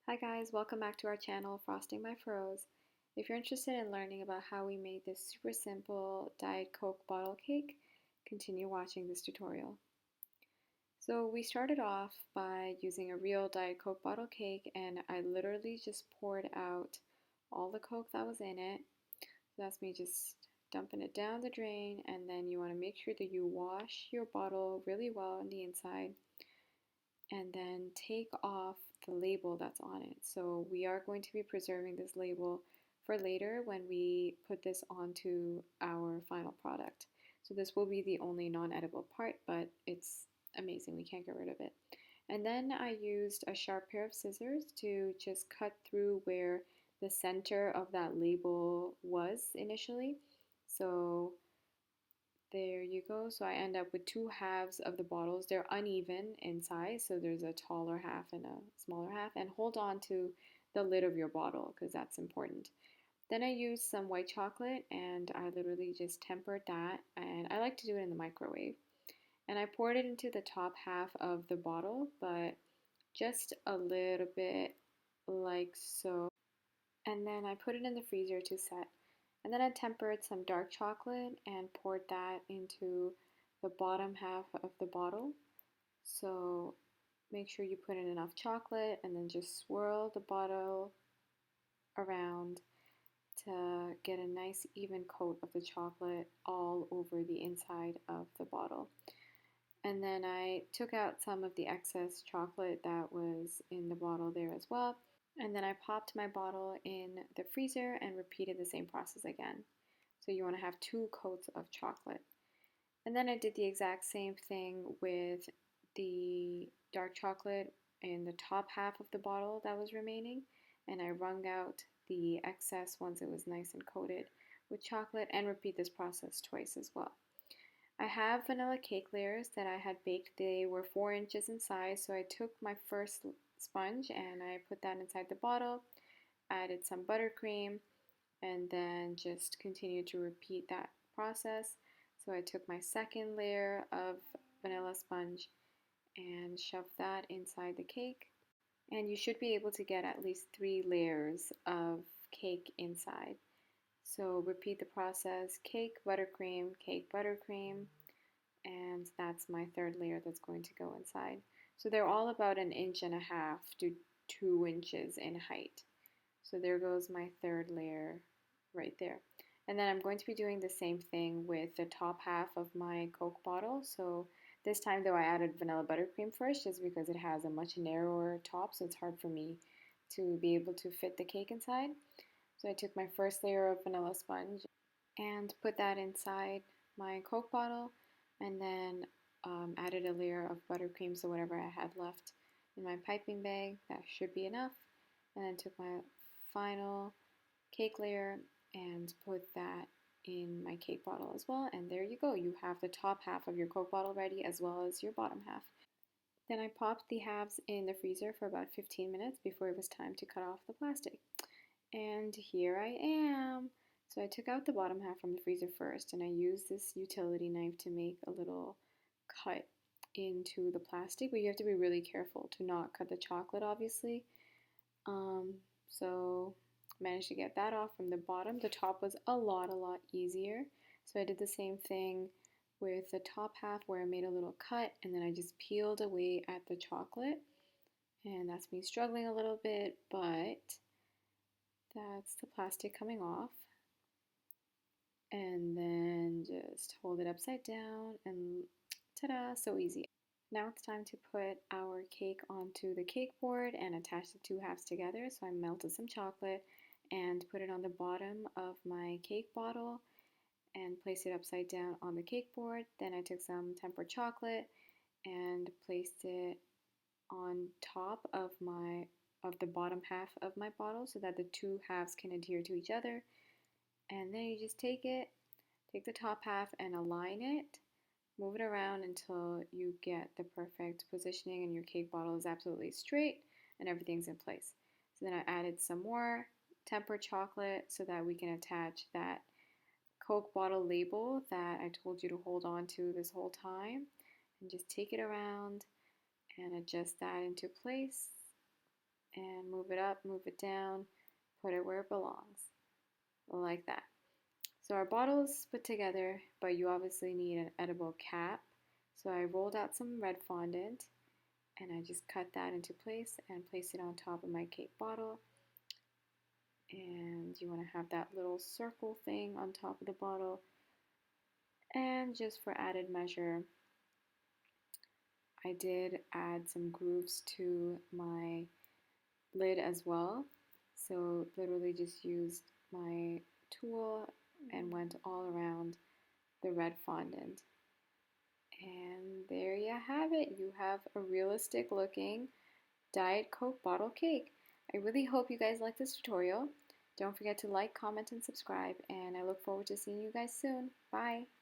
Hi guys, welcome back to our channel, Frosting by Feroze. If you're interested in learning about how we made this super simple Diet Coke bottle cake, continue watching this tutorial. So we started off by using a real Diet Coke bottle cake, and I literally just poured out all the Coke that was in it. So that's me just dumping it down the drain, and then you want to make sure that you wash your bottle really well on the inside and then take off the label that's on it. So we are going to be preserving this label for later when we put this onto our final product. So this will be the only non-edible part, but it's amazing. We can't get rid of it. And then I used a sharp pair of scissors to just cut through where the center of that label was initially. So there you go. So I end up with two halves of the bottles. They're uneven in size, so there's a taller half and a smaller half. And hold on to the lid of your bottle because that's important. Then I used some white chocolate and I literally just tempered that. And I like to do it in the microwave. And I poured it into the top half of the bottle, but just a little bit like so. And then I put it in the freezer to set. And then I tempered some dark chocolate and poured that into the bottom half of the bottle. So make sure you put in enough chocolate and then just swirl the bottle around to get a nice even coat of the chocolate all over the inside of the bottle. And then I took out some of the excess chocolate that was in the bottle there as well. And then I popped my bottle in the freezer and repeated the same process again. So you want to have two coats of chocolate. And then I did the exact same thing with the dark chocolate in the top half of the bottle that was remaining. And I wrung out the excess once it was nice and coated with chocolate, and repeat this process twice as well. I have vanilla cake layers that I had baked. They were 4 inches in size, so I took my first sponge and I put that inside the bottle, added some buttercream, and then just continued to repeat that process. So I took my second layer of vanilla sponge and shoved that inside the cake. And you should be able to get at least 3 layers of cake inside. So repeat the process, cake, buttercream, and that's my third layer that's going to go inside. So they're all about 1.5 inches to 2 inches in height. So there goes my third layer right there. And then I'm going to be doing the same thing with the top half of my Coke bottle. So this time though I added vanilla buttercream first just because it has a much narrower top, so it's hard for me to be able to fit the cake inside. So I took my first layer of vanilla sponge and put that inside my Coke bottle, and then added a layer of buttercream, so whatever I had left in my piping bag, that should be enough. And then took my final cake layer and put that in my cake bottle as well, and there you go. You have the top half of your Coke bottle ready as well as your bottom half. Then I popped the halves in the freezer for about 15 minutes before it was time to cut off the plastic. And here I am. So I took out the bottom half from the freezer first, and I used this utility knife to make a little cut into the plastic, but you have to be really careful to not cut the chocolate, obviously. So managed to get that off from the bottom. The top was a lot easier. So I did the same thing with the top half where I made a little cut, and then I just peeled away at the chocolate. And that's me struggling a little bit, but that's the plastic coming off. And then just hold it upside down and ta-da, so easy. Now it's time to put our cake onto the cake board and attach the two halves together. So I melted some chocolate and put it on the bottom of my cake bottle and placed it upside down on the cake board. Then I took some tempered chocolate and placed it on top of the bottom half of my bottle so that the two halves can adhere to each other. And then you just take the top half and align it, move it around until you get the perfect positioning and your cake bottle is absolutely straight and everything's in place. So then I added some more tempered chocolate so that we can attach that Coke bottle label that I told you to hold on to this whole time, and just take it around and adjust that into place. And move it up, move it down, put it where it belongs, like that. So our bottle is put together, but you obviously need an edible cap. So I rolled out some red fondant and I just cut that into place and place it on top of my cake bottle. And you want to have that little circle thing on top of the bottle. And just for added measure, I did add some grooves to my lid as well. So literally just used my tool and went all around the red fondant. And there you have it. You have a realistic looking Diet Coke bottle cake. I really hope you guys like this tutorial. Don't forget to like, comment, and subscribe, and I look forward to seeing you guys soon. Bye!